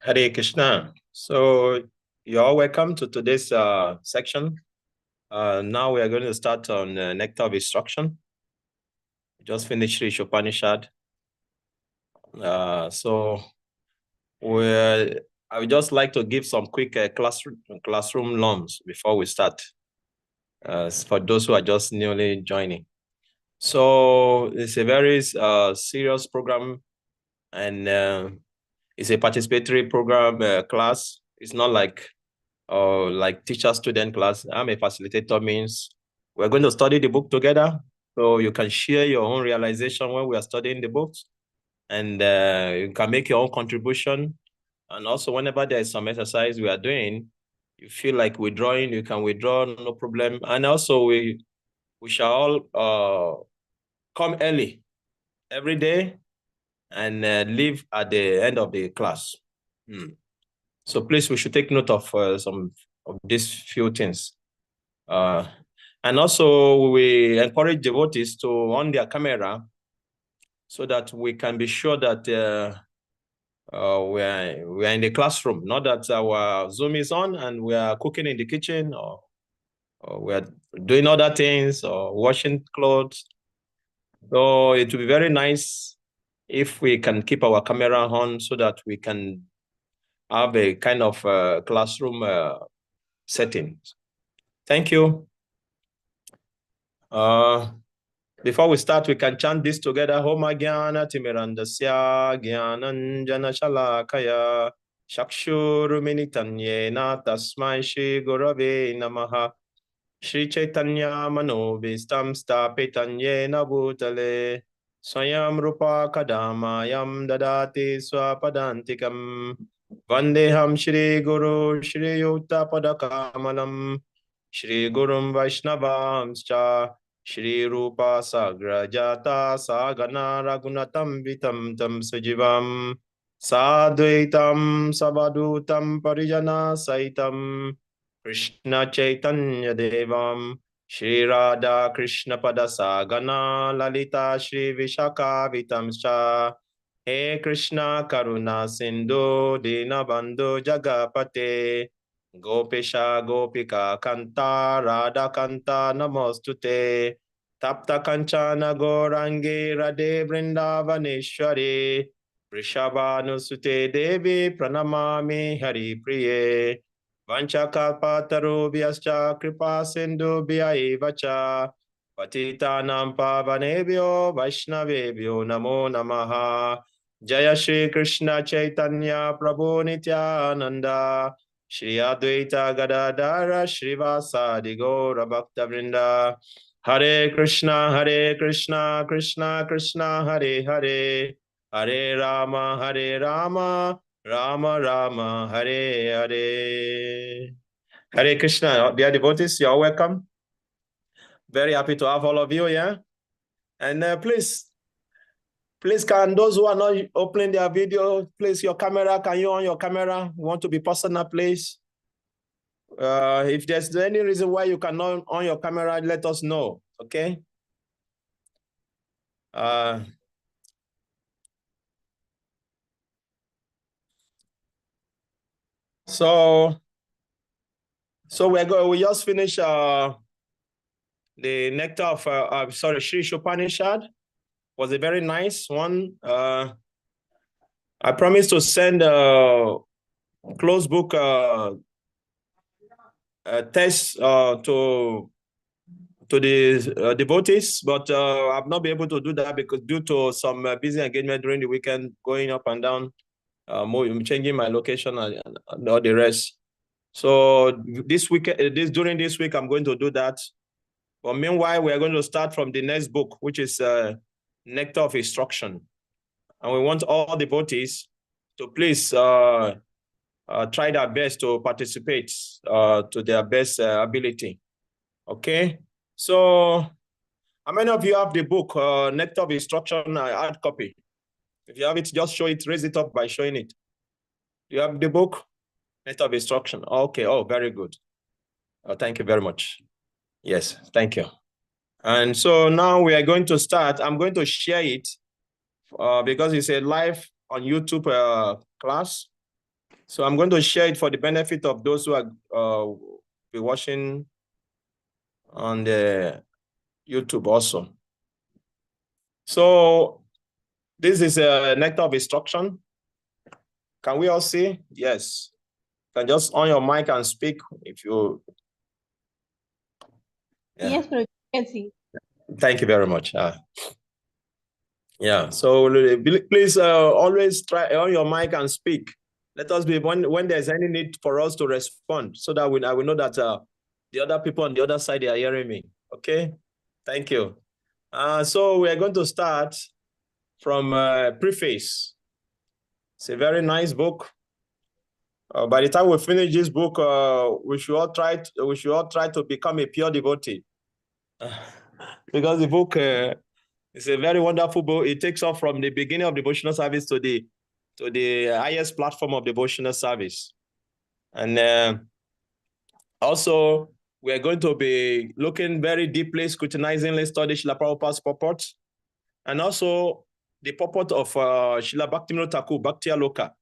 Hare Krishna. So you're all welcome to today's section. Now we are going to start on Nectar of Instruction. Just finished Sri Upanishad. So I would just like to give some quick classroom norms before we start, for those who are just newly joining. So it's a very serious program, and it's a participatory program class. It's not like teacher-student class. I'm a facilitator, means we're going to study the book together, so you can share your own realization when we are studying the books, and you can make your own contribution. And also, whenever there is some exercise we are doing, you feel like withdrawing, you can withdraw, no problem. And also, we shall all come early every day and leave at the end of the class. So please, we should take note of some of these few things. And also, we encourage devotees to on their camera so that we can be sure that we're in the classroom, not that our Zoom is on and we are cooking in the kitchen, or we're doing other things, or washing clothes. So it would be very nice if we can keep our camera on so that we can have a kind of classroom setting. Thank you. Before we start, we can chant this together. Homa Gyana Timirandasya Gyananjana Shalakaya Shakshuruminitanjena Tasmai Shri Gurave Namaha Shri Chaitanya Manobhistam Stapitanyena Bhutale Swayam Rupa Kadamayam Dadati Swapadantikam Vandeham Shri Guru Shri Yutta Padakamalam Shri Gurum Vaishnavamscha Shri Rupa Sagrajata Sagana Ragunatam Vitam Tam Sujivam Sadvaitam Savadutam Parijana Saitam Krishna Chaitanya Devam Shri Radha Krishna Padasagana Lalita Shri Vishaka Vitamscha He Krishna Karuna Sindhu Dinabandhu Jagapate Gopisha Gopika Kanta Radha Kanta Namostute Tapta Kanchana Gorangi Radhe Vrindavaneshwari Vrishabhanusute Devi Pranamami Hari Priye Vanchakalpatarubhyascha Kripa Sindhubhya Evacha Patitanam Pavanebhyo Vaishnavebhyo Namo Namaha Jaya Shri Krishna Chaitanya Prabhu Nityananda Shri Advaita Gadadara Srivasadi Gaura Bhakta Vrinda Hare Krishna Krishna Krishna Hare Hare Hare Rama Rama Rama Hare Hare. Hare Krishna, dear devotees, you are welcome. Very happy to have all of you here. And please can those who are not opening their video, please your camera, can you on your camera? We want to be personal, please. If there's any reason why you cannot on your camera, let us know, okay? So we just finished the Nectar of Sri Upanishad. Was a very nice one. I promised to send a closed book test to the devotees, but I've not been able to do that because due to some busy engagement during the weekend, going up and down, changing my location and all the rest. So during this week, I'm going to do that. But meanwhile, we are going to start from the next book, which is Nectar of Instruction. And we want all devotees to please try their best to participate to their best ability. Okay? So, how many of you have the book, Nectar of Instruction, hard copy? If you have it, just show it, raise it up by showing it. Do you have the book? Nectar of Instruction. Okay, oh, very good. Thank you very much. Yes, thank you. And so now we are going to start. I'm going to share it because it's a live on YouTube class. So I'm going to share it for the benefit of those who are be watching on the YouTube also. So this is a nectar of instruction. Can we all see? Yes. You can just on your mic and speak if you. Yeah. Yes, Prabhu, you can see. Thank you very much. Yeah. So please always try on your mic and speak. Let us be when there's any need for us to respond, so that I will know that the other people on the other side are hearing me. Okay. Thank you. So we are going to start from preface. It's a very nice book. By the time we finish this book, we should all try to become a pure devotee, because the book is a very wonderful book. It takes off from the beginning of devotional service to the highest platform of devotional service, and also we are going to be looking very deeply, scrutinizingly study Srila Prabhupada's purport, and also the purport of Srila Bhaktivinoda Thakur, Bhakti Aloka,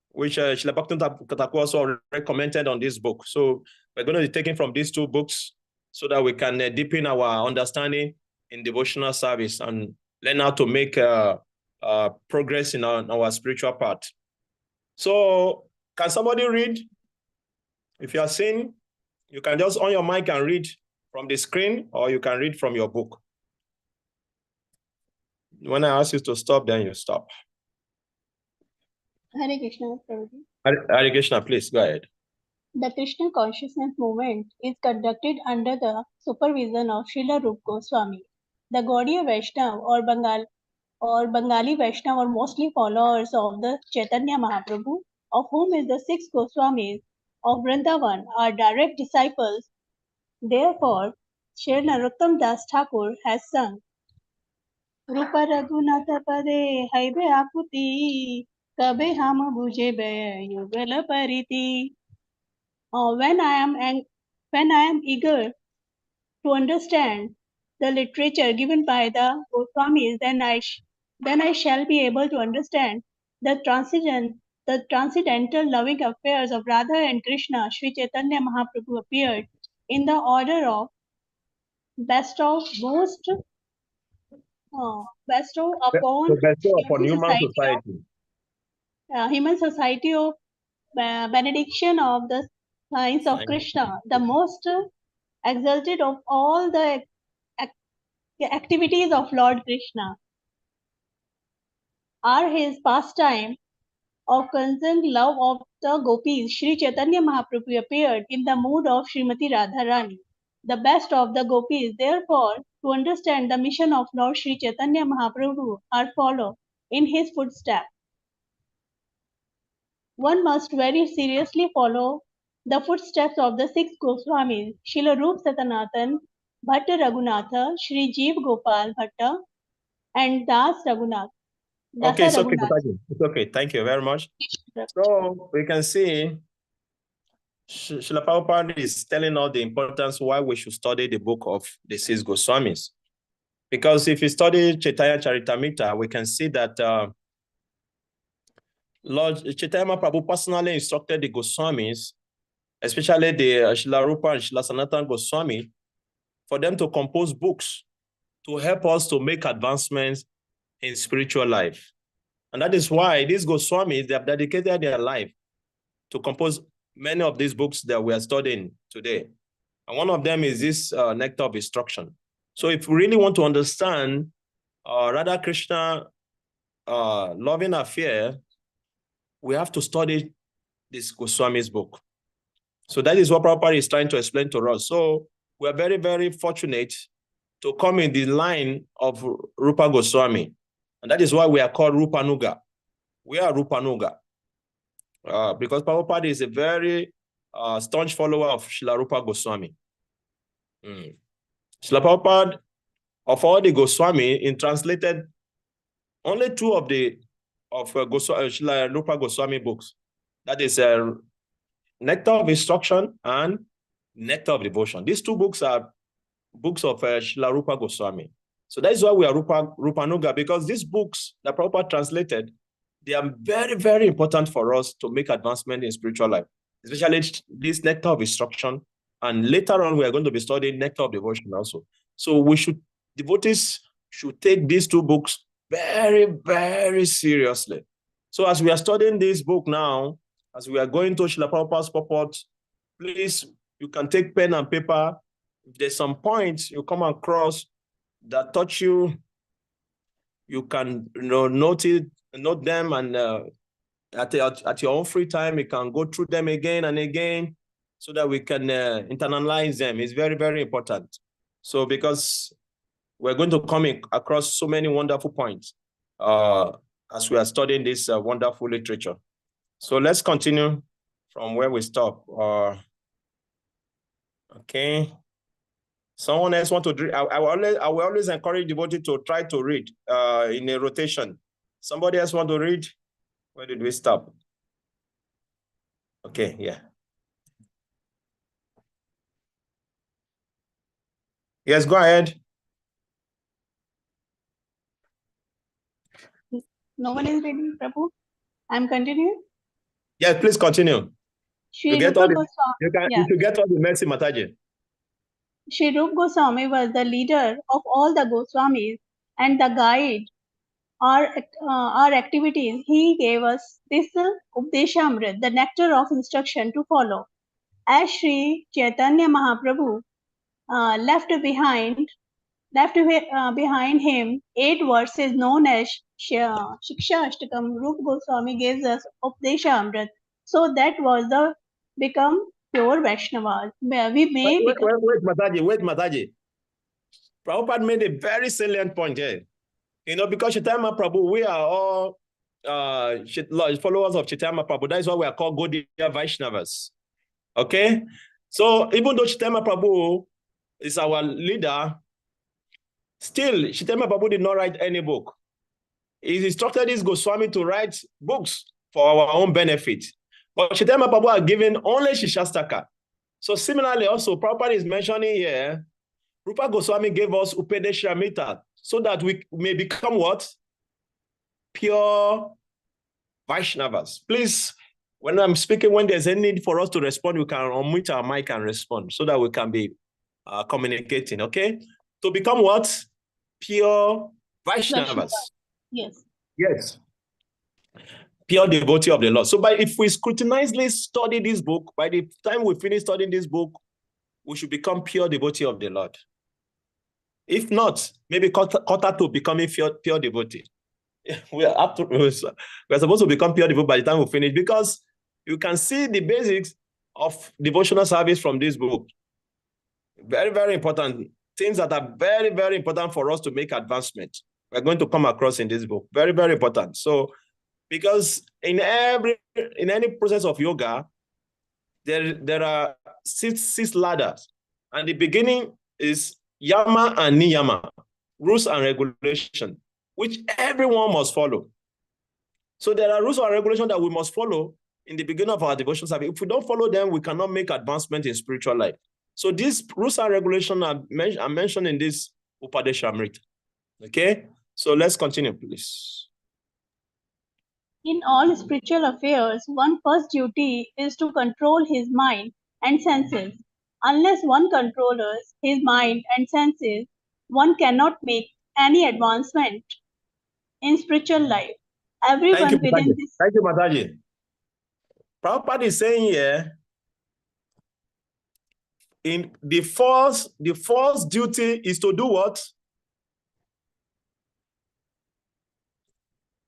which Srila Bhaktivinoda Thakur also recommended on this book. So we're going to be taking from these two books so that we can deepen our understanding in devotional service and learn how to make progress in our spiritual path. So can somebody read? If you are seeing, you can just on your mic and read from the screen, or you can read from your book. When I ask you to stop, then you stop. Hare Krishna, Prabhuji. Hare Krishna, please go ahead. The Krishna consciousness movement is conducted under the supervision of Srila Rupa Goswami. The Gaudiya Vaishnava or Bengali Vaishnava are mostly followers of the Chaitanya Mahaprabhu, of whom is the six Goswamis of Vrindavan are direct disciples. Therefore, Sri Narottam Das Thakur has sung रूप रघुनाथ पदे हैबे आकुति कबे हम बुझे बे युगल परिति. When I am eager to understand the literature given by the Goswamis, then I shall be able to understand the transcendental loving affairs of Radha and Krishna. Sri Chaitanya Mahaprabhu appeared in the order of bestow upon human society of benediction of the signs of Krishna, the most exalted of all the activities of Lord Krishna are his pastime of concerned love of the gopis. Sri Chaitanya Mahaprabhu appeared in the mood of Srimati Radharani, the best of the gopis. Therefore, to understand the mission of Lord Sri Chaitanya Mahaprabhu are follow in his footsteps. One must very seriously follow the footsteps of the six Goswamis, Srila Rup Satanatan, Bhatta Raghunatha, Sri Jeev Gopal Bhatta, and Das Raghunath. Okay, it's okay. It's okay. Thank you very much. So we can see Srila Prabhupada is telling us the importance why we should study the book of the six Goswamis. Because if you study Chaitanya Charitamrita, we can see that Lord Chaitanya Prabhu personally instructed the Goswamis, especially the Srila Rupa and Srila Sanatana Goswami, for them to compose books to help us to make advancements in spiritual life. And that is why these Goswamis, they have dedicated their life to compose many of these books that we are studying today. And one of them is this Nectar of Instruction. So if we really want to understand Radha Krishna loving affair, we have to study this Goswami's book. So that is what Prabhupada is trying to explain to us. So we are very, very fortunate to come in the line of Rupa Goswami. And that is why we are called Rupanuga. We are Rupanuga. Because Prabhupada is a very staunch follower of Srila Rupa Goswami. Srila Prabhupada, of all the Goswami, in translated only two of Srila Rupa Goswami books. That is Nectar of Instruction and Nectar of Devotion. These two books are books of Srila Rupa Goswami. So that is why we are Rupanuga, because these books that Prabhupada translated, they are very, very important for us to make advancement in spiritual life, especially this Nectar of Instruction. And later on, we are going to be studying Nectar of Devotion also. So devotees should take these two books very, very seriously. So as we are studying this book now, as we are going to Srila Prabhupada's purport, please, you can take pen and paper. If there's some points you come across that touch you, you can note them, and at your own free time, you can go through them again and again so that we can internalize them. It's very, very important. So because we're going to come across so many wonderful points as we are studying this wonderful literature. So let's continue from where we stop. Okay. Someone else want to read? I will always encourage devotee to try to read in a rotation. Somebody else want to read? Where did we stop? Okay, yeah. Yes, go ahead. No one is reading, Prabhu. I'm continuing. Yeah, please continue. You get all the, you should get all the mercy, Mataji. Shri Rupa Goswami was the leader of all the Goswamis and the guide our activities. He gave us this Updeshamrit, the nectar of instruction to follow. As Sri Chaitanya Mahaprabhu left behind him 8 verses known as Shiksha Ashtakam. Rupa Goswami gives us Updeshamrit. So that was the become pure Vaishnavas. Wait, Mataji. Prabhupada made a very salient point here. Because Chaitanya Prabhu, we are all followers of Chaitanya Prabhu. That is why we are called Gaudiya Vaishnavas. Okay? So even though Chaitanya Prabhu is our leader, still Chaitanya Prabhu did not write any book. He instructed his Goswami to write books for our own benefit. But Chaitanya Prabhu are given only Shastaka. So similarly, also, Prabhupada is mentioning here, Rupa Goswami gave us Upadeshamrita so that we may become what? Pure Vaishnavas. Please, when I'm speaking, when there's any need for us to respond, we can unmute our mic and respond so that we can be communicating, okay? To become what? Pure Vaishnavas. Yes. Yes. Pure devotee of the Lord. So if we scrutinizingly study this book, by the time we finish studying this book, we should become pure devotee of the Lord. If not, maybe quarter to becoming pure devotee. We're supposed to become pure devotee by the time we finish, because you can see the basics of devotional service from this book. Very, very important. Things that are very, very important for us to make advancement. We're going to come across in this book. Very, very important. So, because in any process of yoga, there are six ladders. And the beginning is yama and niyama, rules and regulation, which everyone must follow. So there are rules and regulations that we must follow in the beginning of our devotional service. If we don't follow them, we cannot make advancement in spiritual life. So these rules and regulations are mentioned in this Upadeshamrita. Okay? So let's continue, please. In all spiritual affairs, one's first duty is to control his mind and senses. Unless one controls his mind and senses, one cannot make any advancement in spiritual life. Everyone within this. Thank you, Mataji. Prabhupada is saying here, in the first duty is to do what?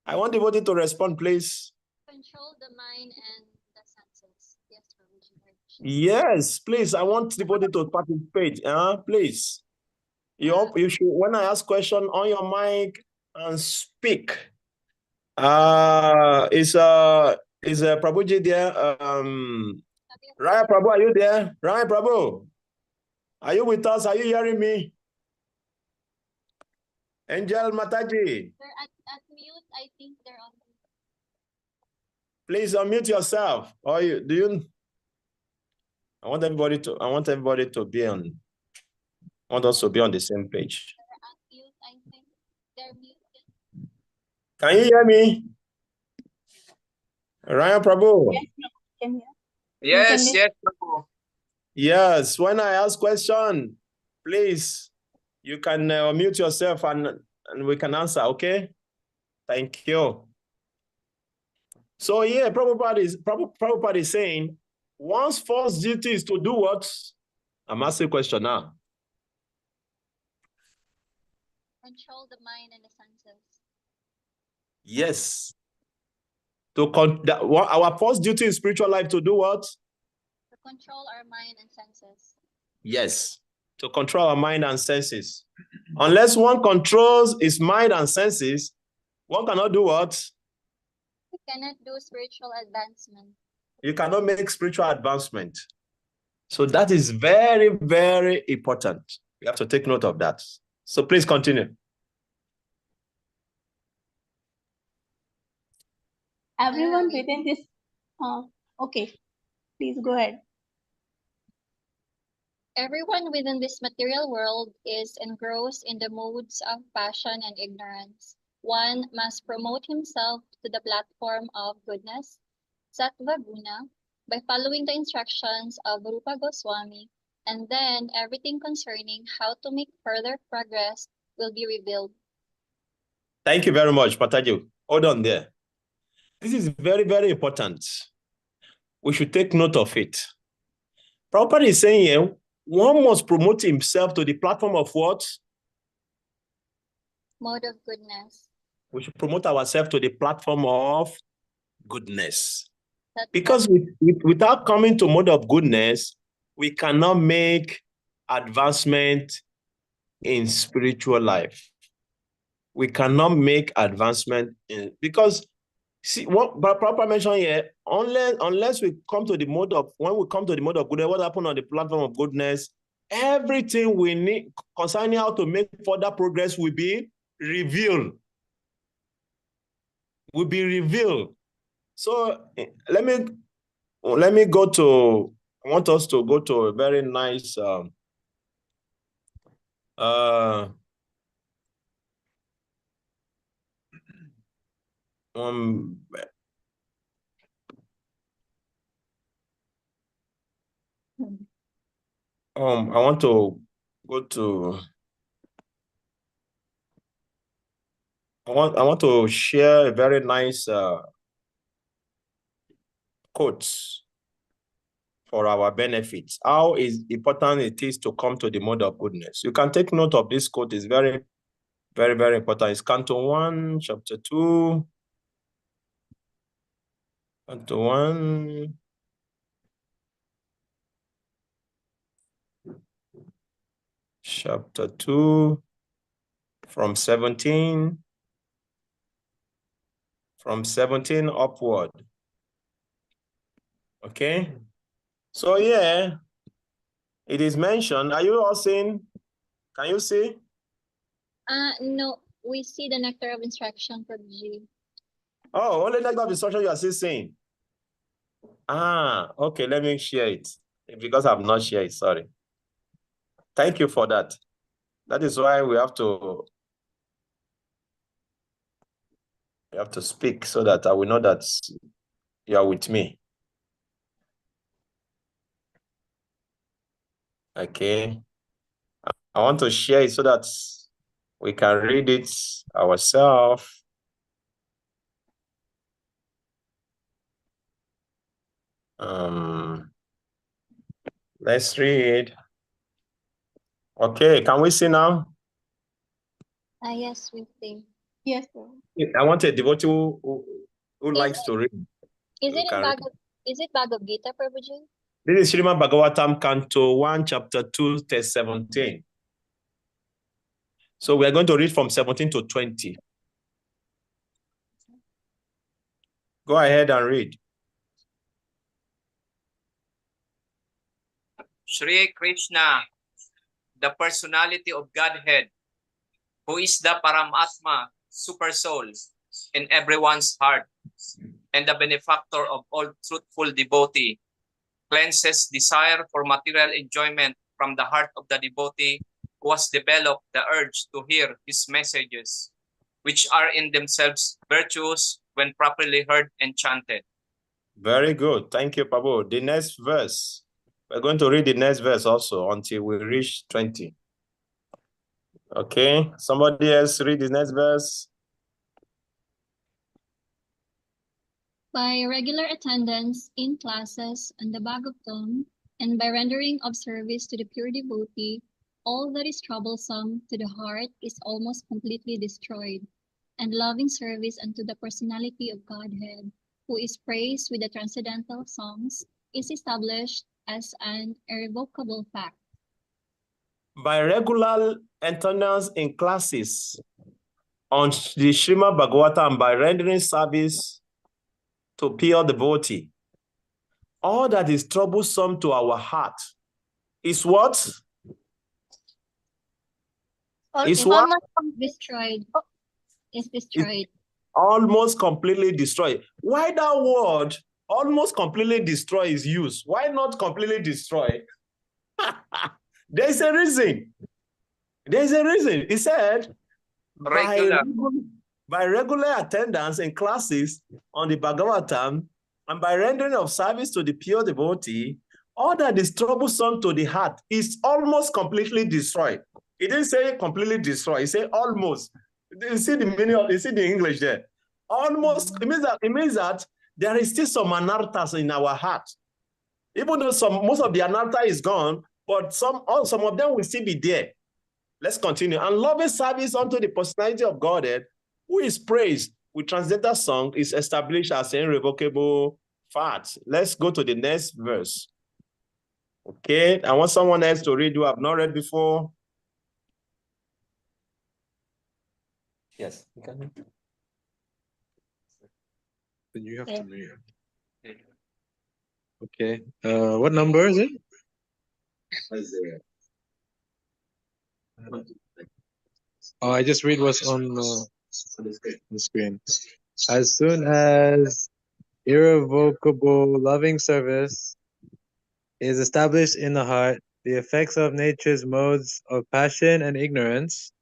I want the devotee to respond, please. Control the mind and the senses. Yes, Prabhuji. Yes, please. I want the devotee to participate. Please. You should, when I ask question, on your mic and speak. Is Prabhuji there? Raya Prabhu, are you there? Raya Prabhu, are you with us? Are you hearing me? Angel Mataji. They're at mute. I think they're on mute. Please unmute yourself. Or I want everybody to be on. I want us to be on the same page. I think they're muted. Can you hear me? Ryan Prabhu? Yes, can hear. Yes, yes, Prabhu. Yes, when I ask question, please, you can mute yourself and we can answer, okay? Thank you. So yeah, Prabhupada is saying, one's first duty is to do what? I'm asking a question now. Control the mind and the senses. Yes. Our first duty in spiritual life to do what? To control our mind and senses. Yes, to control our mind and senses. Unless one controls his mind and senses, one cannot do what? You cannot do spiritual advancement. You cannot make spiritual advancement. So that is very, very important. You have to take note of that. So please continue. Everyone within this, okay, please go ahead. Everyone within this material world is engrossed in the modes of passion and ignorance. One must promote himself to the platform of goodness, Sattva Guna, by following the instructions of Rupa Goswami, and then everything concerning how to make further progress will be revealed. Thank you very much, Pataju. Hold on there. This is very, very important. We should take note of it. Prabhupada is saying here, one must promote himself to the platform of what? Mode of goodness. We should promote ourselves to the platform of goodness. That's Because without coming to mode of goodness, we cannot make advancement in spiritual life. We cannot make advancement because see what Prabhupada mentioned here, unless we come to the mode of, when we come to the mode of goodness, what happened on the platform of goodness, everything we need concerning how to make further progress will be revealed. So let me go to, I want us to go to a very nice I want to go to, I want to share a very nice quote for our benefits. How is important it is to come to the mode of goodness. You can take note of this quote. It's very, very, very important. It's Canto 1, chapter 2. Canto 1. Chapter 2. From 17 upward. Okay. So yeah, it is mentioned. Are you all seeing? Can you see? No, we see the nectar of instruction, Prabhuji. Oh, only nectar of instruction you are still saying. Okay, let me share it. Because I've not shared it, sorry. Thank you for that. That is why we have to speak so that I will know that you are with me. Okay. I want to share it so that we can read it ourselves. Let's read. Okay, can we see now? Yes, we see. Yes, sir. I want a devotee who likes to read. Is it Bhagavad Gita, Prabhuji? This is Srimad Bhagavatam, Canto 1, Chapter 2, Text 17. So we are going to read from 17 to 20. Go ahead and read. Shri Krishna, the personality of Godhead, who is the Paramatma, super soul, in everyone's heart, and the benefactor of all truthful devotee, cleanses desire for material enjoyment from the heart of the devotee who has developed the urge to hear his messages, which are in themselves virtuous when properly heard and chanted. Very good. Thank you, Pabo. The next verse. We're going to read the next verse also until we reach 20. Okay. Somebody else read the next verse. By regular attendance in classes on the Bhagavatam, and by rendering of service to the pure devotee, all that is troublesome to the heart is almost completely destroyed, and loving service unto the personality of Godhead, who is praised with the transcendental songs, is established as an irrevocable fact. By regular attendance in classes on the Srimad Bhagavatam, by rendering service to pure devotee, all that is troublesome to our heart is what? Is what? Almost destroyed. Is destroyed. Almost completely destroyed. Why that word almost completely destroy is used? Why not completely destroy? There's a reason. There's a reason. He said, by regular attendance in classes on the Bhagavatam and by rendering of service to the pure devotee, all that is troublesome to the heart is almost completely destroyed. He didn't say completely destroyed. He said almost. You see the meaning of, you see the English there. Almost, it means that there is still some anarthas in our heart. Even though most of the anartha is gone, but some of them will still be there. Let's continue. And loving service unto the personality of Godhead, who is praised with transcendental song, is established as an irrevocable fact. Let's go to the next verse. Okay, I want someone else to read who have not read before. Yes, you can read. Then you have to read. Okay, what number is it? Oh, I just read what's on the screen. As soon as irrevocable loving service is established in the heart, the effects of nature's modes of passion and ignorance,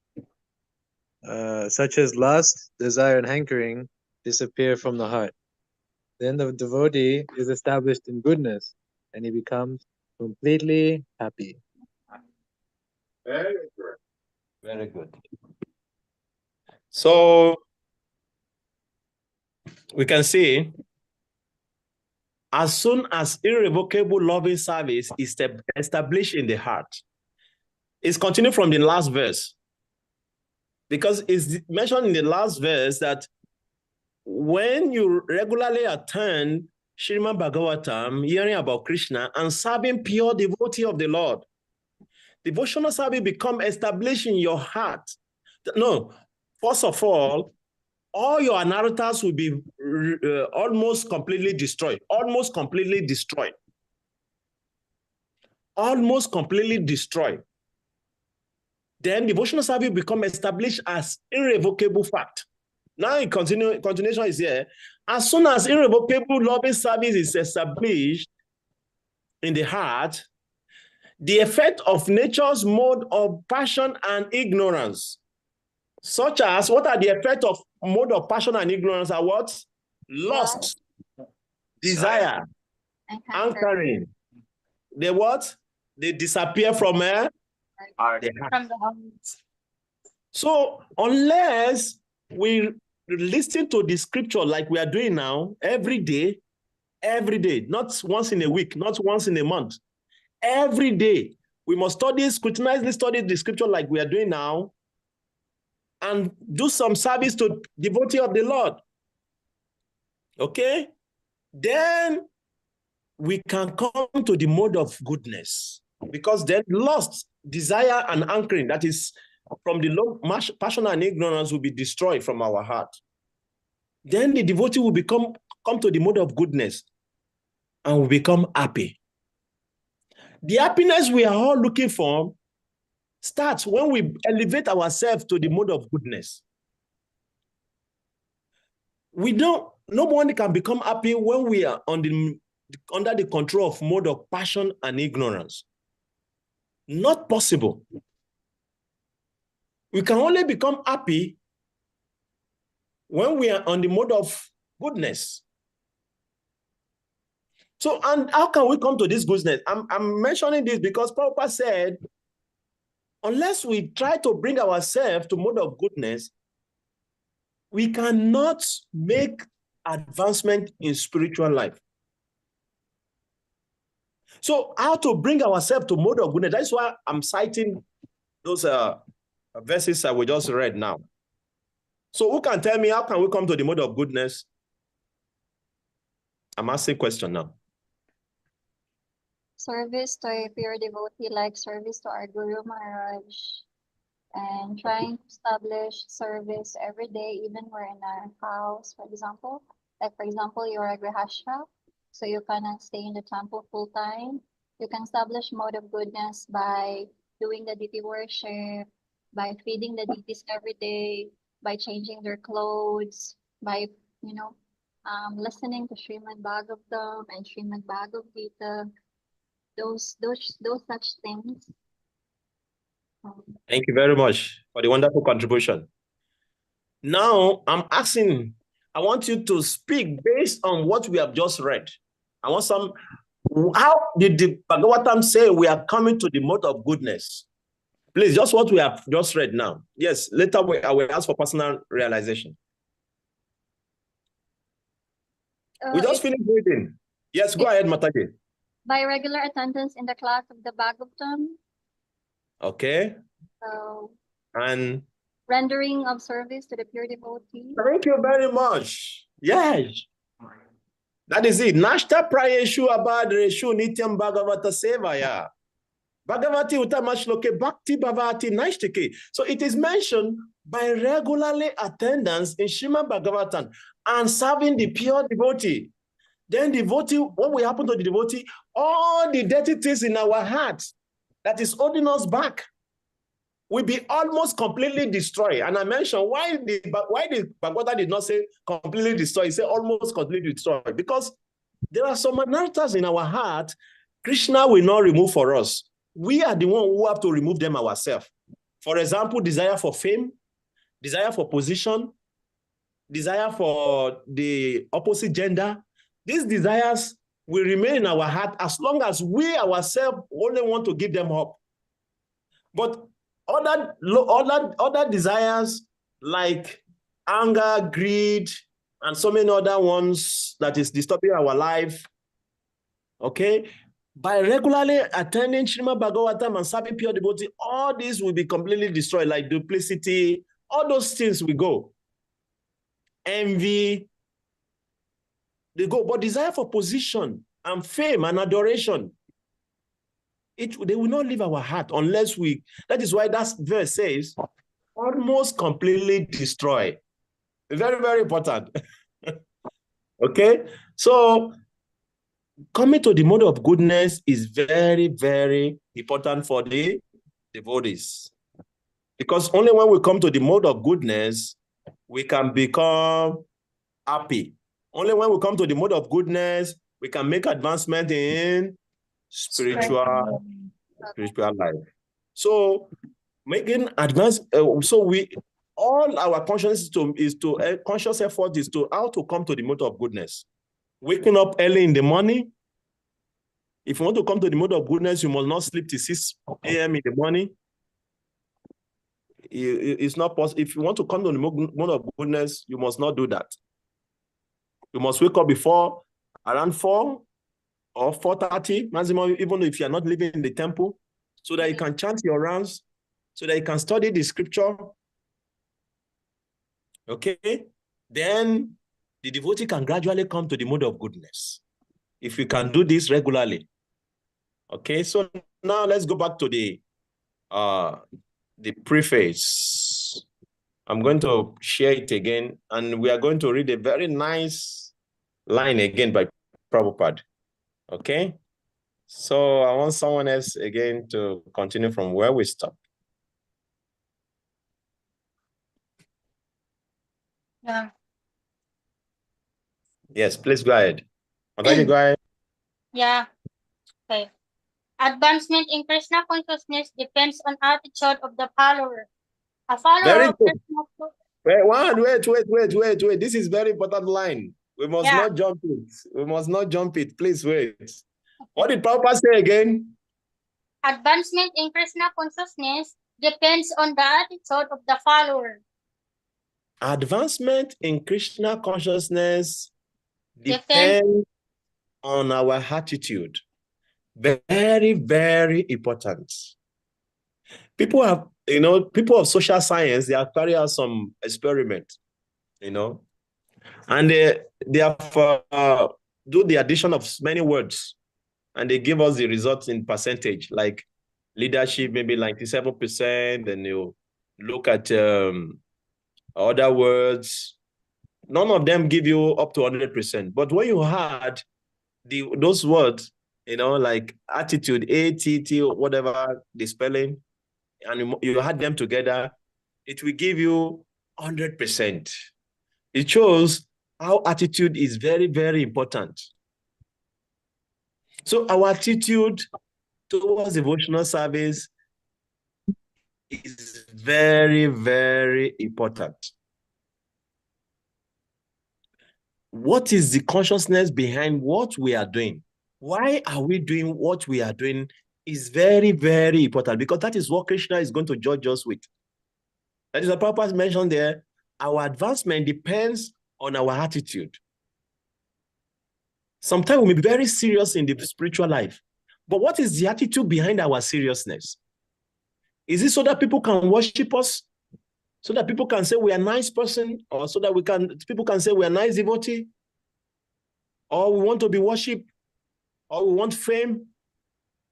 such as lust, desire, and hankering, disappear from the heart. Then the devotee is established in goodness, and he becomes completely happy. Very good. Very good. So we can see, as soon as irrevocable loving service is established in the heart, it's continued from the last verse. Because it's mentioned in the last verse that when you regularly attend Srimad Bhagavatam, hearing about Krishna and serving pure devotee of the Lord, devotional service become established in your heart. No, first of all your anarthas will be almost completely destroyed. Almost completely destroyed. Almost completely destroyed. Then devotional service become established as irrevocable fact. Now in continuation is here. As soon as irrevocable loving service is established in the heart, the effect of nature's mode of passion and ignorance, such as, what are the effects of mode of passion and ignorance are what? Lust, desire, hankering. They what? They disappear from the heart. So unless we listen to the scripture like we are doing now, every day, not once in a week, not once in a month, every day, we must scrutinizingly study the scripture like we are doing now, and do some service to devotee of the Lord. Okay? Then we can come to the mode of goodness. Because then lust, desire, and anchoring, that is from the low passion and ignorance, will be destroyed from our heart. Then the devotee will come to the mode of goodness and will become happy. The happiness we are all looking for starts when we elevate ourselves to the mode of goodness. Nobody can become happy when we are under the control of mode of passion and ignorance. Not possible. We can only become happy when we are on the mode of goodness. So, and how can we come to this goodness? I'm mentioning this because Prabhupada said, unless we try to bring ourselves to mode of goodness, we cannot make advancement in spiritual life. So how to bring ourselves to mode of goodness? That's why I'm citing those verses that we just read now. So who can tell me how can we come to the mode of goodness? I'm asking a question now. Service to a pure devotee, like service to our Guru Maharaj, and trying to establish service every day, even we're in our house, for example. Like, for example, you're a grihastha, so you cannot stay in the temple full time. You can establish mode of goodness by doing the deity worship, by feeding the deities every day, by changing their clothes, by, listening to Srimad Bhagavatam and Srimad Bhagavad Gita, those such things. Thank you very much for the wonderful contribution. Now, I'm asking, I want you to speak based on what we have just read. I want some, how did the Bhagavatam say we are coming to the mode of goodness? Please, just what we have just read now. Yes, later I will ask for personal realization. We just finished reading. Yes, go ahead, Mataji. By regular attendance in the class of the Bhagavatam. Okay. So, and rendering of service to the pure devotee. Thank you very much. Yes. That is it. Nashta prayeshu abadreshu nityam bhagavata sevaya. Bhagavati utamashloke bhakti bhavati naishtike. So it is mentioned by regularly attendance in Srimad Bhagavatam and serving the pure devotee. Then devotee, what will happen to the devotee? All the dirty things in our hearts that is holding us back will be almost completely destroyed. And I mentioned why the Bhagavatam did not say completely destroyed, it said almost completely destroyed. Because there are some anarthas in our heart Krishna will not remove for us. We are the one who have to remove them ourselves. For example, desire for fame, desire for position, desire for the opposite gender. These desires will remain in our heart as long as we ourselves only want to give them up. But other desires like anger, greed, and so many other ones that is disturbing our life, okay? By regularly attending Srimad Bhagavatam and serving pure devotee, all these will be completely destroyed, like duplicity, all those things will go. Envy, they go. But desire for position and fame and adoration, they will not leave our heart unless we, that is why that verse says, almost completely destroy. Very, very important. Okay? So, coming to the mode of goodness is very, very important for the devotees. Because only when we come to the mode of goodness, we can become happy. Only when we come to the mode of goodness, we can make advancement in spiritual life. So making advance, all our conscious conscious effort is to how to come to the mode of goodness. Waking up early in the morning. If you want to come to the mode of goodness, you must not sleep till 6 a.m. in the morning. It's not possible. If you want to come to the mode of goodness, you must not do that. You must wake up before around 4 or 4:30 maximum, even if you are not living in the temple, so that you can chant your rounds, so that you can study the scripture. Okay? Then the devotee can gradually come to the mode of goodness. If we can do this regularly. Okay, so now let's go back to the preface. I'm going to share it again, and we are going to read a very nice line again by Prabhupada. Okay? So I want someone else again to continue from where we stopped. Yeah. Yes, please go ahead. Go ahead. Yeah. Okay. Advancement in Krishna consciousness depends on attitude of the follower. A follower Very of good. Krishna. Wait. This is very important line. We must not jump it. We must not jump it. Please wait. What did Prabhupada say again? Advancement in Krishna consciousness depends on the attitude of the follower. Advancement in Krishna consciousness depends on our attitude. Very, very important. People have, people of social science, they have carried out some experiment, and they have do the addition of many words, and they give us the results in percentage, like leadership, maybe 97%, and you look at other words. None of them give you up to 100%. But when you had those words, like attitude, ATT, whatever the spelling, and you had them together, it will give you 100%. It shows how attitude is very, very important. So our attitude towards devotional service is very, very important. What is the consciousness behind what we are doing? Why are we doing what we are doing is very, very important, because that is what Krishna is going to judge us with. That is what Prabhupada mentioned there. Our advancement depends on our attitude. Sometimes we may be very serious in the spiritual life, but what is the attitude behind our seriousness? Is it so that people can worship us? So that people can say we are a nice person, or so that people can say we are a nice devotee, or we want to be worshipped, or we want fame,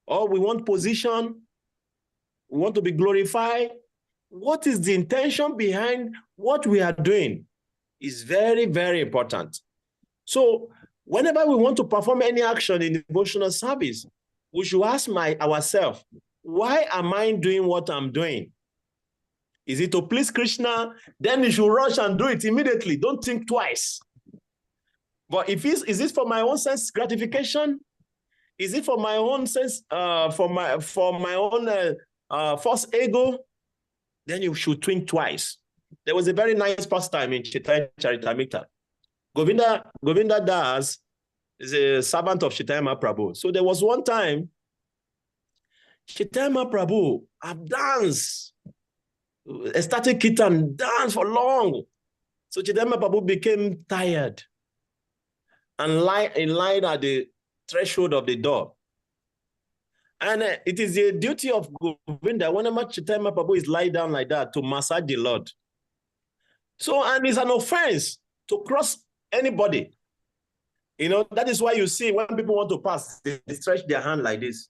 or we want position, we want to be glorified. What is the intention behind what we are doing is very, very important. So whenever we want to perform any action in devotional service, we should ask ourselves, why am I doing what I'm doing? Is it to please Krishna? Then you should rush and do it immediately. Don't think twice. But is this for my own sense gratification? Is it for my own sense, for my own false ego? Then you should think twice. There was a very nice pastime in Chaitanya Charitamrita. Govinda Das is a servant of Chaitanya Mahaprabhu. So there was one time, Chaitanya Mahaprabhu have danced, started kirtan, danced for long. So Chaitanya Mahaprabhu became tired and lied at the threshold of the door. And it is the duty of Govinda, whenever Chaitanya Mahaprabhu is lying down like that, to massage the Lord. So, and it's an offense to cross anybody. That is why you see when people want to pass, they stretch their hand like this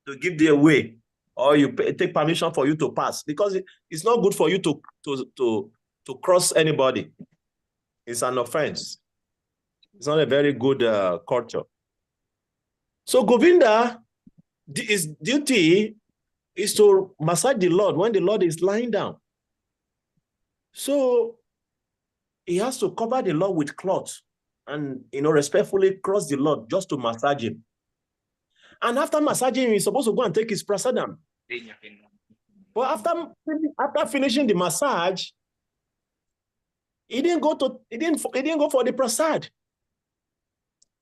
to give their way, or you take permission for you to pass, because it's not good for you to cross anybody. It's an offense. It's not a very good culture. So Govinda, his duty is to massage the Lord when the Lord is lying down. So he has to cover the Lord with cloth and, respectfully cross the Lord just to massage him. And after massaging him, he's supposed to go and take his prasadam. But after finishing the massage, he didn't go for the prasad.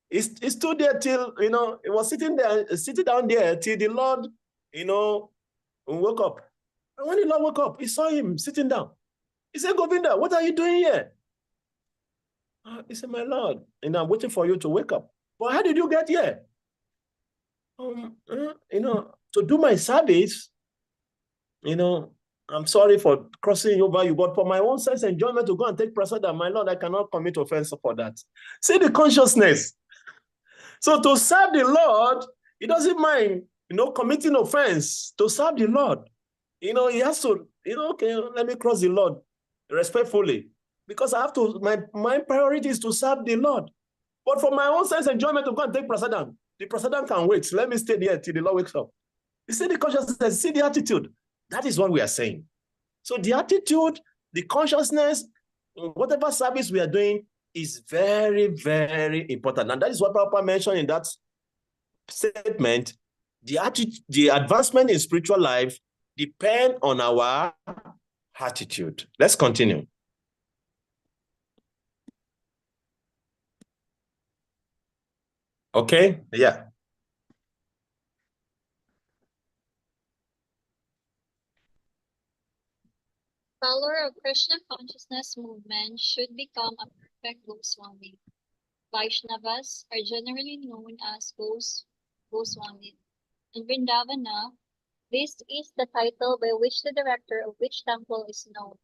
He stood there till, he was sitting down there till the Lord, woke up. And when the Lord woke up, he saw him sitting down. He said, Govinda, what are you doing here? He said, my Lord, I'm waiting for you to wake up. But how did you get here? To do my service, I'm sorry for crossing over you, but for my own sense enjoyment to go and take prasadam, my Lord, I cannot commit offense for that. See the consciousness. So to serve the Lord, he doesn't mind, committing offense to serve the Lord. He has to, okay, let me cross the Lord respectfully, because I have to, my priority is to serve the Lord. But for my own sense enjoyment to go and take prasadam, the prasadam can wait. Let me stay there till the Lord wakes up. You see the consciousness, see the attitude. That is what we are saying. So the attitude, the consciousness, whatever service we are doing is very, very important. And that is what Prabhupada mentioned in that statement. The advancement in spiritual life depends on our attitude. Let's continue. Okay, yeah. Follower of Krishna consciousness movement should become a perfect Goswami. Vaishnavas are generally known as Goswami. In Vrindavana, this is the title by which the director of which temple is known.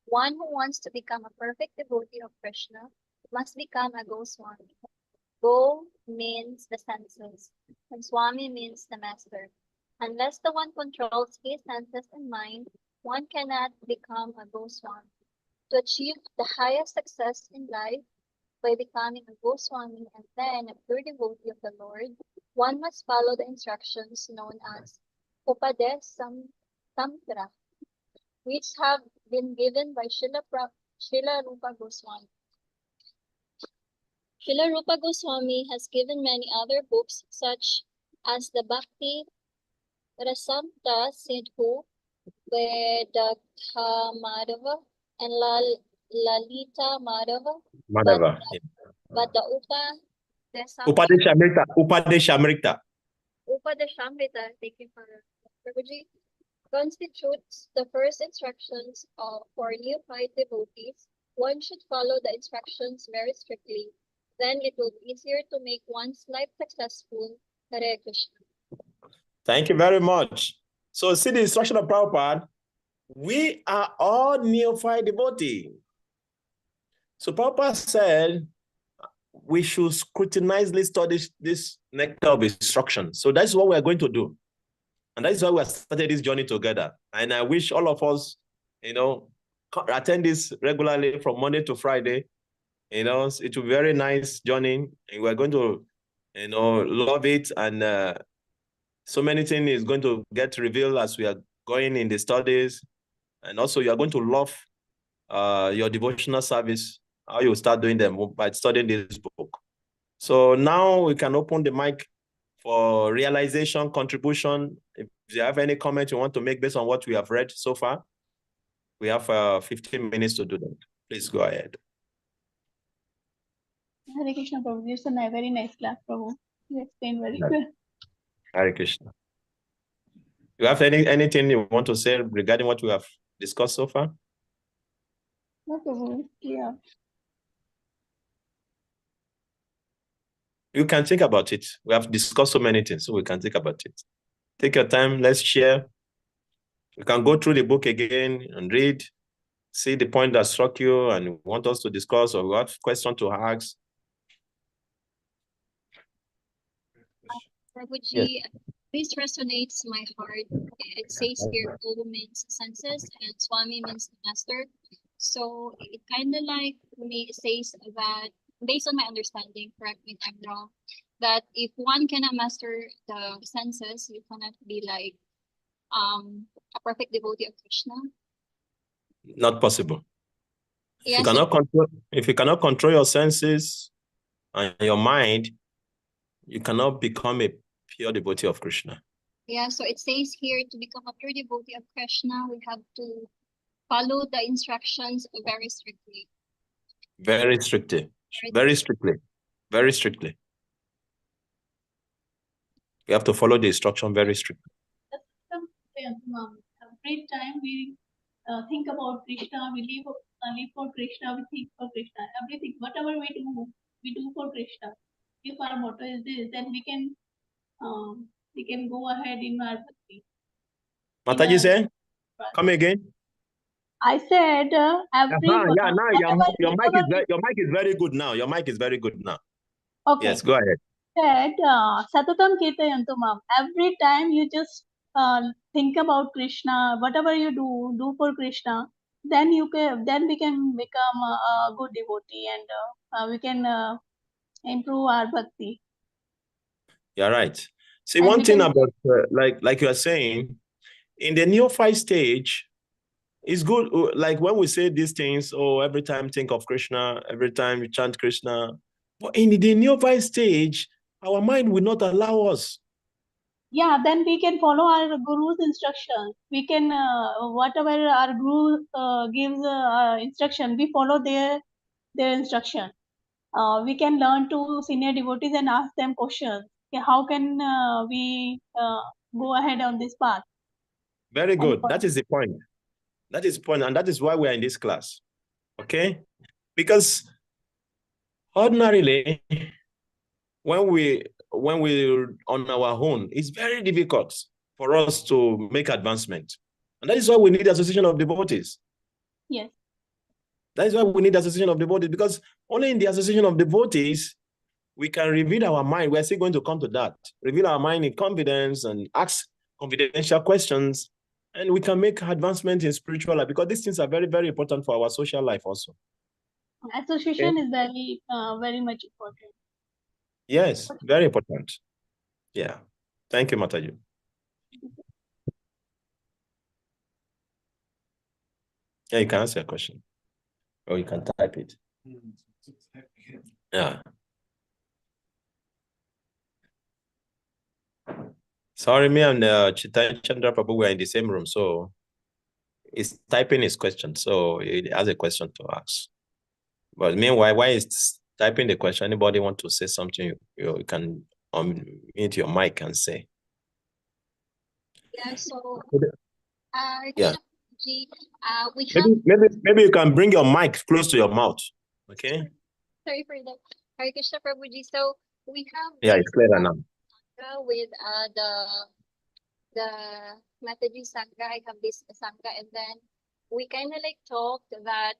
One who wants to become a perfect devotee of Krishna must become a Goswami. Go means the senses, and Swami means the master. Unless the one controls his senses and mind, one cannot become a Goswami. To achieve the highest success in life by becoming a Goswami and then a pure devotee of the Lord, one must follow the instructions known as Upadeshamstra, which have been given by Srila Rupa Goswami. Srila Rupa Goswami has given many other books such as the Bhakti Rasamta Sindhu, Vedakha Madhava, and Lalita Madhava. Madhava. But the Upadeshamrita. Upadeshamrita, thank you for Prabhuji, constitutes the first instructions for neophyte devotees. One should follow the instructions very strictly. Then it will be easier to make one's life successful. Hare Krishna. Thank you very much. So see the instruction of Prabhupada. We are all neophyte devotees. So Prabhupada said we should scrutinizely study this nectar of instruction. So that's what we're going to do. And that's why we started this journey together. And I wish all of us, attend this regularly from Monday to Friday. It will be a very nice journey. And we're going to, love it. And so many things is going to get revealed as we are going in the studies. And also you are going to love your devotional service, how you start doing them by studying this book. So now we can open the mic for realization, contribution. If you have any comment you want to make based on what we have read so far, we have 15 minutes to do that. Please go ahead. Hare Krishna, Prabhu. It's a very nice class, Prabhu. You explained very well. Hare Krishna. You have anything you want to say regarding what we have discussed so far? No, Prabhu. Yeah. You can think about it. We have discussed so many things, so we can think about it. Take your time. Let's share. You can go through the book again and read, see the point that struck you and want us to discuss, or you have questions to ask. Prabhuji, this resonates my heart. It says here, Go means senses and Swami means the master. So it kind of like says that, based on my understanding, correct me if I'm wrong, that if one cannot master the senses, you cannot be like a perfect devotee of Krishna. Not possible. If Yeah, you cannot control your senses and your mind, you cannot become a pure devotee of Krishna. Yeah, so it says here, to become a pure devotee of Krishna, we have to follow the instructions very strictly. Very strictly. Very strictly. Very strictly. You have to follow the instruction very strictly. Every time we think about Krishna, we live for Krishna, we think for Krishna. Everything, whatever we do for Krishna. If our motto is this, then we can go ahead in our bhakti. Mataji say, come again. I said everyone. Yeah, now your mic is very good now. Your mic is very good now. Okay. Yes, go ahead. Said Satatam Kirtayantu Mam. Every time you just think about Krishna, whatever you do for Krishna, then we can become a good devotee and we can improve our bhakti. You're right. See, And one thing about like you are saying, in the neophyte stage, it's good. Like when we say these things, every time think of Krishna, every time you chant Krishna. But in the neophyte stage, our mind will not allow us. yeah, then we can follow our guru's instructions. We can whatever our guru gives instruction, we follow their instruction. We can learn to senior devotees and ask them questions. Okay, how can we go ahead on this path? Very And good. That is the point. That is the point, and that is why we are in this class. Okay? Because ordinarily, when we're on our own, it's very difficult for us to make advancement. And that is why we need the association of devotees. yes, That is why we need the association of devotees, because only in the association of devotees, we can reveal our mind. We're still going to come to that. Reveal our mind in confidence and ask confidential questions, and we can make advancement in spiritual life, because these things are very, very important for our social life also. association is very much important. Yes, very important. Yeah. Thank you, Mataju. Yeah, you can answer a question. Or you can type it. Yeah. Sorry, me and Chitan Chandra Prabhu were in the same room, so he's typing his question. So he has a question to ask. But meanwhile, while he's typing the question, anybody want to say something, you can unmute your mic and say. Yeah, so Yeah. we have Maybe you can bring your mic close to your mouth. Okay. sorry for that. Hare Krishna Prabhuji. So we have Yeah, it's clearer now. with the Mataji Sangha. I have this Sangha, and then we kind of like talked that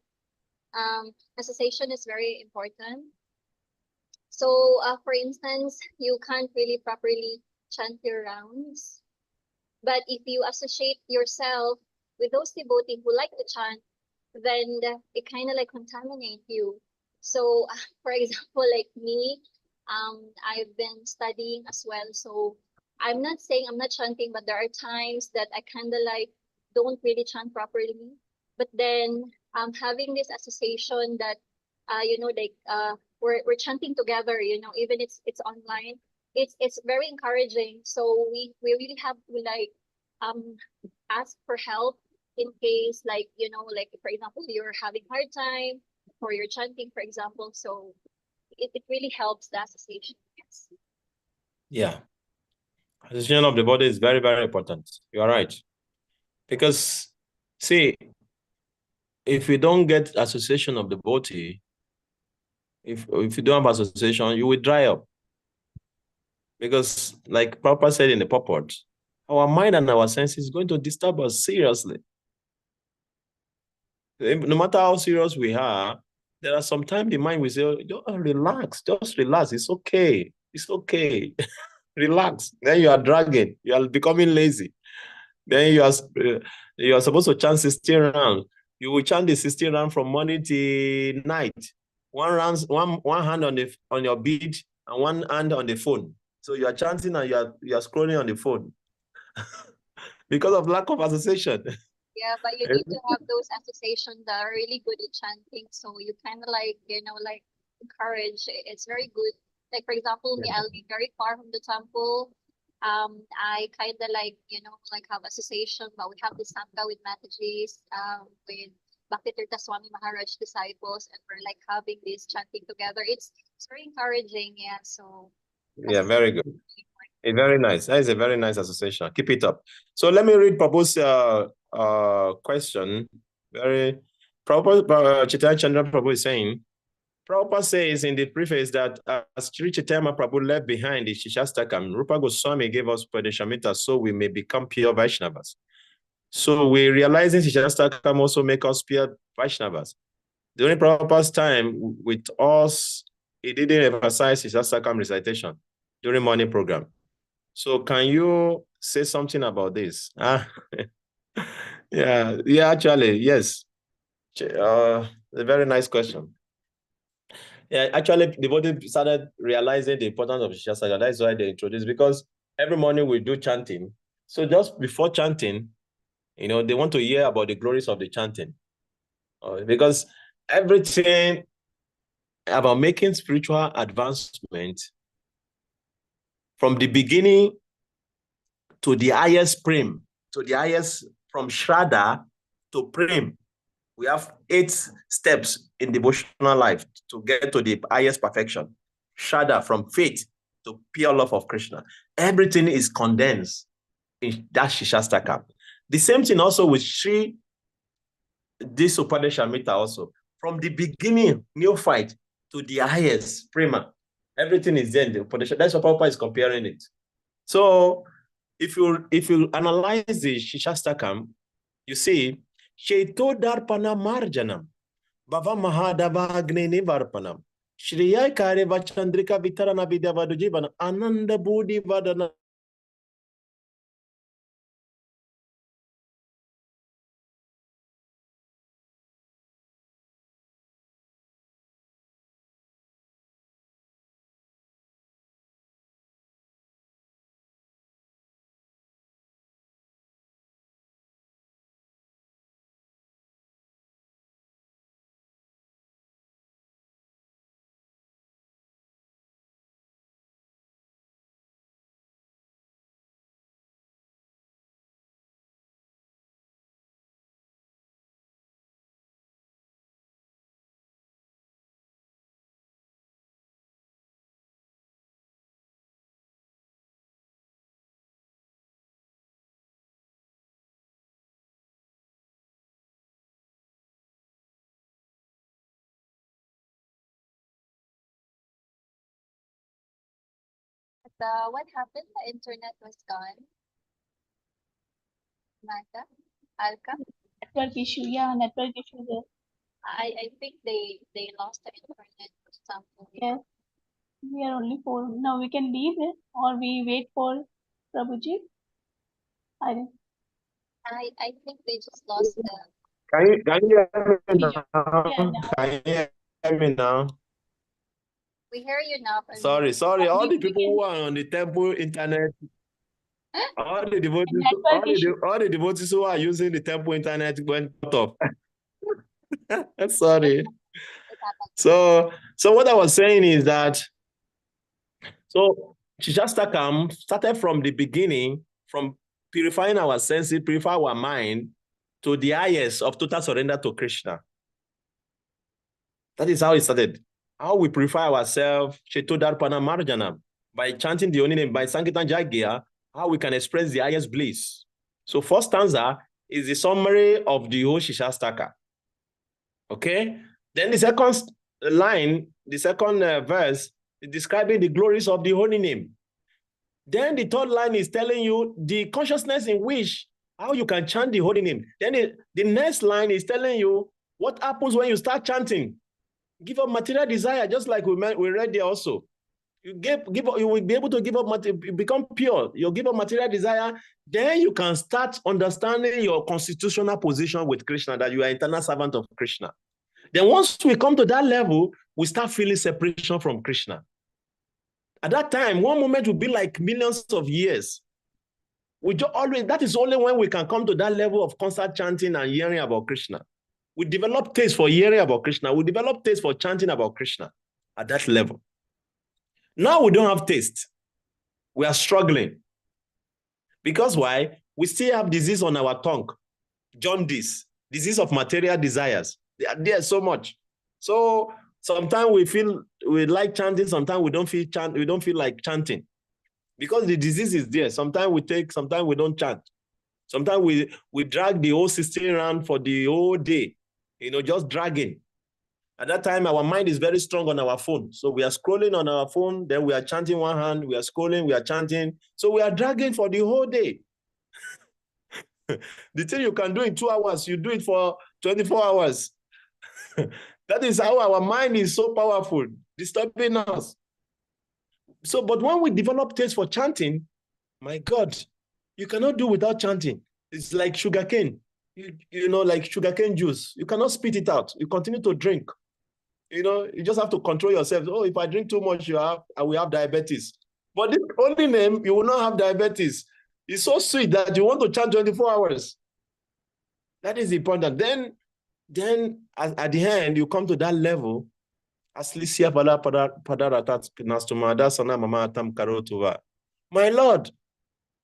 association is very important. So for instance, you can't really properly chant your rounds, but if you associate yourself with those devotees who like to chant, then it kind of like contaminate you. So for example, like me, I've been studying as well. So I'm not saying I'm not chanting, but there are times that I kind of like don't really chant properly. But then having this association that like we're chanting together, even it's online, it's very encouraging. So we really have to like ask for help in case like like for example you're having hard time or you're chanting, for example. So it really helps the association. Yes. Yeah. Association of the body is very, very important. You are right. Because, see, if you don't get association of the body, if you don't have association, you will dry up. Because, like Papa said in the purport, our mind and our senses is going to disturb us seriously. No matter how serious we are, there are sometimes the mind will say, relax, just relax. It's okay. It's okay. Relax. Then you are dragging. You are becoming lazy. Then you are supposed to chant 16 rounds. You will chant the 16 rounds from morning till night. One hand on your bead and one hand on the phone. So you are chanting and you are scrolling on the phone because of lack of association. Yeah, but you need to have those associations that are really good at chanting. So you kind of like, like encourage. It's very good. Like, for example, me, I live very far from the temple. I kind of like, like have association, but we have this sangha with Matajis, with Bhakti Swami Maharaj disciples, and we're like having this chanting together. It's very encouraging. Yeah. So. Yeah, very good. Very nice. That is a very nice association. Keep it up. So let me read Prabhu's question. Prabhupada, Chaitanya Chandra Prabhu is saying, Prabhupada says in the preface that as Sri Chaitanya Prabhu left behind the Shastakam, Rupa Goswami gave us Padeshamita so we may become pure Vaishnavas. So we realizing Shastakam also make us pure Vaishnavas. During Prabhupada's time with us, he didn't emphasize Shastakam recitation during morning program. So can you say something about this? Yeah, actually, yes. A very nice question. Yeah, actually, devotees started realizing the importance of Shastakam. That's why they introduced, because every morning we do chanting. So just before chanting, they want to hear about the glories of the chanting. Because everything about making spiritual advancement from the beginning to the highest prem, to the highest, from Shraddha to prem. We have 8 steps in devotional life to get to the highest perfection. Shraddha, from faith to pure love of Krishna. Everything is condensed in that Shikshastakam. The same thing also with Sri this Upadeshamrita also. From the beginning, neophyte to the highest, prima. Everything is there in the Upadesha. That's what Prabhupada is comparing it. So if you analyze the Shikshastakam, you see, Cheto Darpana Marjanam, Bava Mahadava Agneni Varpanam, Shriya Kareva Chandrika Vitarana Vidavadujibana, Ananda Buddhi Vadana. What happened? The internet was gone. Magda? Alka? Network issue. Yeah, network issue there. I think they lost the internet or something. Yes. We are only 4. Now we can leave it or we wait for Prabhuji. I think they just lost the. Can you hear me Yeah, now? now. Can you hear me now? We hear you now. Sorry. All the people who are on the temple internet, all the devotees, all the devotees who are using the temple internet went off. Sorry. So what I was saying is that, so Shikshastakam started from the beginning, from purifying our senses, purify our mind, to the highest of total surrender to Krishna. That is how it started. How we purify ourselves, Chetodarpana Marjanam, by chanting the holy name, by Sankirtan Jagya, how we can express the highest bliss. So first stanza is the summary of the whole Shikshastaka. Okay? Then the second line, the second verse, is describing the glories of the holy name. Then the third line is telling you the consciousness in which, how you can chant the holy name. Then the next line is telling you what happens when you start chanting. Give up material desire, just like we read there also. You give up, you will be able to give up, become pure. You give up material desire, then you can start understanding your constitutional position with Krishna, that you are eternal servant of Krishna. Then once we come to that level, we start feeling separation from Krishna. At that time, one moment will be like millions of years. That is only when we can come to that level of constant chanting and hearing about Krishna. We develop taste for hearing about Krishna. We develop taste for chanting about Krishna at that level. Now we don't have taste. We are struggling. Because why? We still have disease on our tongue. Jaundice, disease of material desires. There's so much. So sometimes we like chanting, sometimes we don't feel like chanting. Because the disease is there. Sometimes we take, sometimes we don't chant. Sometimes we drag the whole system around for the whole day, just dragging. At that time, our mind is very strong on our phone. So we are scrolling on our phone, then we are chanting one hand, we are scrolling, we are chanting. So we are dragging for the whole day. The thing you can do in 2 hours, you do it for 24 hours. That is how our mind is so powerful, disturbing us. So, but when we develop taste for chanting, my God, you cannot do without chanting. It's like sugarcane, like sugarcane juice. You cannot spit it out. You continue to drink. You just have to control yourself. Oh, if I drink too much, I will have diabetes. But this only name, you will not have diabetes. It's so sweet that you want to chant 24 hours. That is important. Then at the end, you come to that level. My Lord,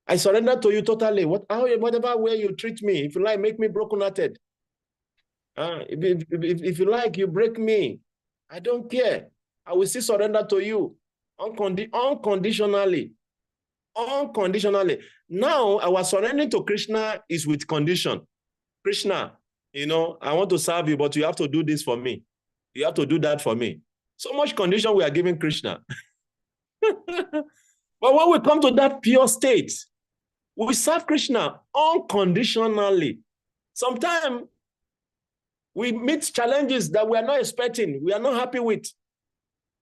I surrender to you totally. Whatever way you treat me, if you like, make me broken-hearted. If you like, you break me. I don't care. I will still surrender to you unconditionally. Unconditionally. Now, our surrendering to Krishna is with condition. Krishna, I want to serve you, but you have to do this for me. You have to do that for me. So much condition we are giving Krishna. But when we come to that pure state, we serve Krishna unconditionally. Sometimes we meet challenges that we are not expecting, we are not happy with.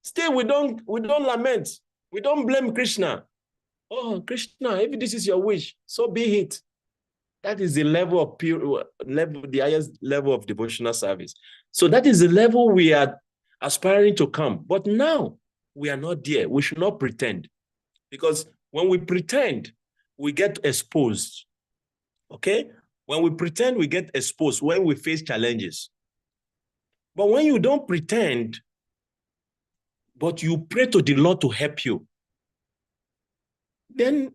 Still, we don't lament. We don't blame Krishna. Oh, Krishna, if this is your wish, so be it. That is the level of the highest level of devotional service. So that is the level we are aspiring to come. But now we are not there. We should not pretend. Because when we pretend, we get exposed. Okay? When we pretend, we get exposed when we face challenges. But when you don't pretend, but you pray to the Lord to help you, then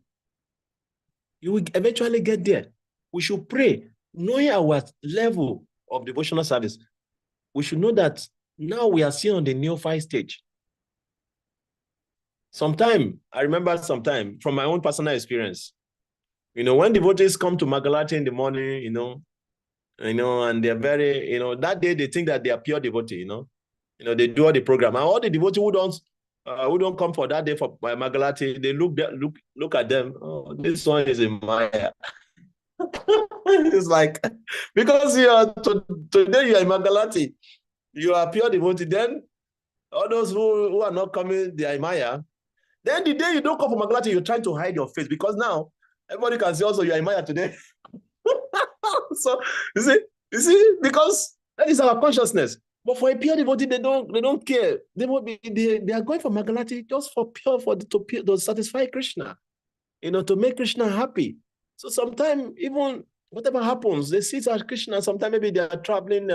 you will eventually get there. We should pray, knowing our level of devotional service. We should know that now we are still on the neophyte stage. I remember from my own personal experience, when devotees come to Magalati in the morning, and they're very, that day they think that they are pure devotee, they do all the program. And all the devotees who don't come for that day for Magalati, they look at them. Oh, this one is in Maya. It's like, because today you are in Magalati, you are pure devotee. Then all those who are not coming, they are in Maya. Then the day you don't come for Magalati, you're trying to hide your face, because now everybody can see also you are in Maya today. So you see, because that is our consciousness. But for a pure devotee, they don't care. They are going for Magalati just to satisfy Krishna, to make Krishna happy. So sometimes even whatever happens, they see it as Krishna. Sometimes maybe they are traveling,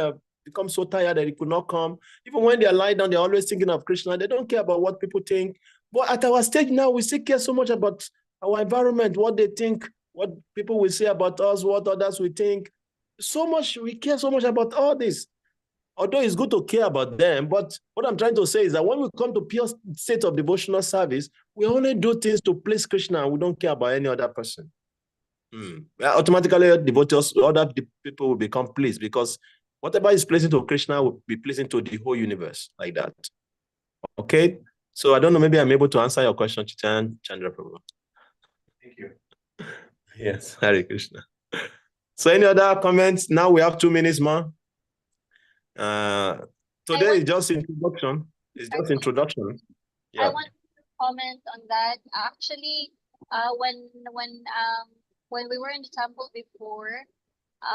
become so tired that they could not come. Even when they are lying down, they're always thinking of Krishna. They don't care about what people think. But at our stage now, we still care so much about our environment, what they think, what people will say about us, what others will think. We care so much about all this. Although it's good to care about them, but what I'm trying to say is that when we come to pure state of devotional service, we only do things to please Krishna, and we don't care about any other person. Automatically, other people will become pleased, because whatever is pleasing to Krishna will be pleasing to the whole universe, like that. Okay? So I don't know, maybe I'm able to answer your question, Chitan Chandra Prabhu. Thank you. Yes, Hare Krishna. So any other comments? Now we have 2 minutes more. Today is just introduction. It's just introduction. Yeah. I want to comment on that. Actually, when we were in the temple before,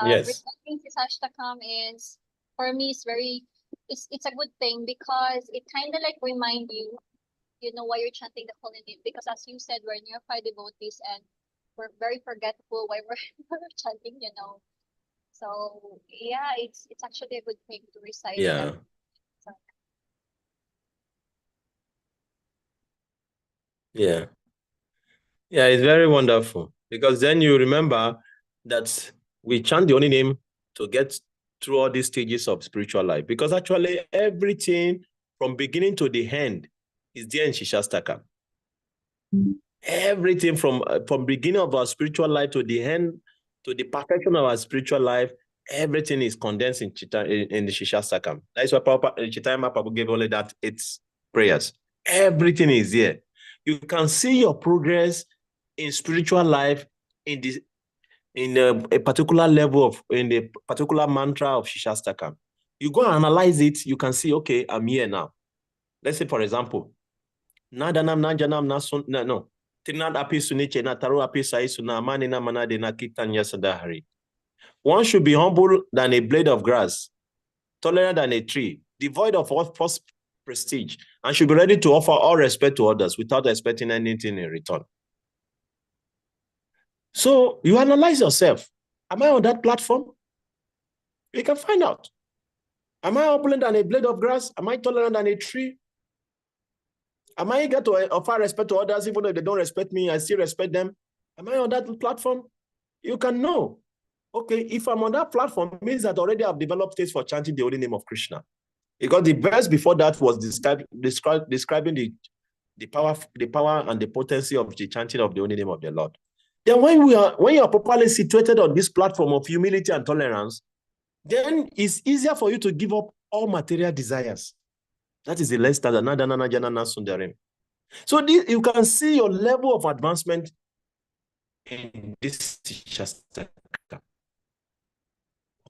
Yes. reciting Sashtakam is, for me, it's a good thing, because it kind of like remind you, why you're chanting the holy name. Because as you said, we're neophyte devotees and we're very forgetful why we're chanting, So yeah, it's actually a good thing to recite. Yeah. Yeah. Yeah, it's very wonderful, because then you remember that we chant the holy name to get through all these stages of spiritual life, because actually everything from beginning to the end is there in Shastri. Everything from beginning of our spiritual life to the end, to the perfection of our spiritual life, everything is condensed in the Shastri. That's why Chaitanya Prabhu gave only that 8 prayers. Everything is there. You can see your progress in spiritual life in a particular level in the particular mantra of Shastri. You go and analyze it, you can see, okay, I'm here now. Let's say, for example, Nadanam Najanam Nasun no. Tinad api suniche na taru api saisuna manina manade na kitanya sadahari. One should be humble than a blade of grass, tolerant than a tree, devoid of all false prestige, and should be ready to offer all respect to others without expecting anything in return. So you analyze yourself. Am I on that platform? You can find out. Am I humble than a blade of grass? Am I tolerant than a tree? Am I eager to offer respect to others, even though they don't respect me, I still respect them? Am I on that platform? You can know. Okay, if I'm on that platform, it means that already I've developed taste for chanting the holy name of Krishna. Because the verse before that was describing the power and the potency of the chanting of the holy name of the Lord. Then when you are properly situated on this platform of humility and tolerance, then it's easier for you to give up all material desires. That is the less than Sundarim. So you can see your level of advancement in this Shastri.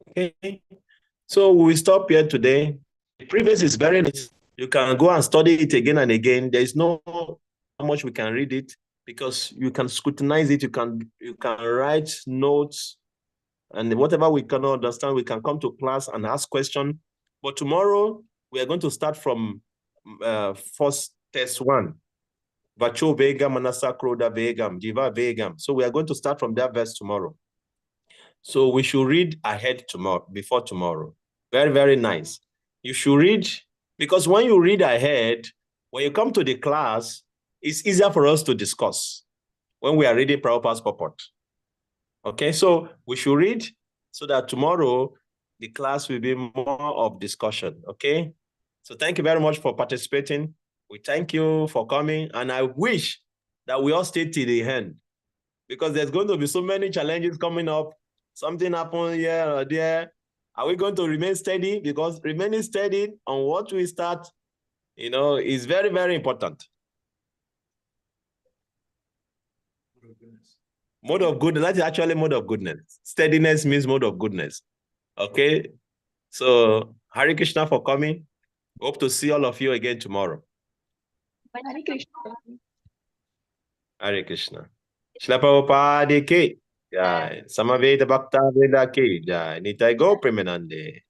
Okay, so we will stop here today. The previous is very nice. You can go and study it again and again. There is no how much we can read it because you can scrutinize it. You can write notes, and whatever we cannot understand, we can come to class and ask questions. But tomorrow we are going to start from first test 1. Vacho vegam manasa kroda vegam jiva vegam. So we are going to start from that verse tomorrow. So we should read ahead before tomorrow. Very, very nice. You should read, because when you read ahead, when you come to the class, it's easier for us to discuss when we are reading Prabhupada's purport. Okay, so we should read so that tomorrow the class will be more of discussion. Okay, so thank you very much for participating. We thank you for coming, and I wish that we all stay till the end, because there's going to be so many challenges coming up. Something happened here or there. Are we going to remain steady? Because remaining steady on what we start, is very, very important. Mode of goodness. That is actually mode of goodness. Steadiness means mode of goodness. Okay. So Hare Krishna for coming. Hope to see all of you again tomorrow. Hare Krishna. Hare Krishna. Shila Prabhupada ki jai. Samaveda Bhakta Veda ki jai. Nitai Go Premanande.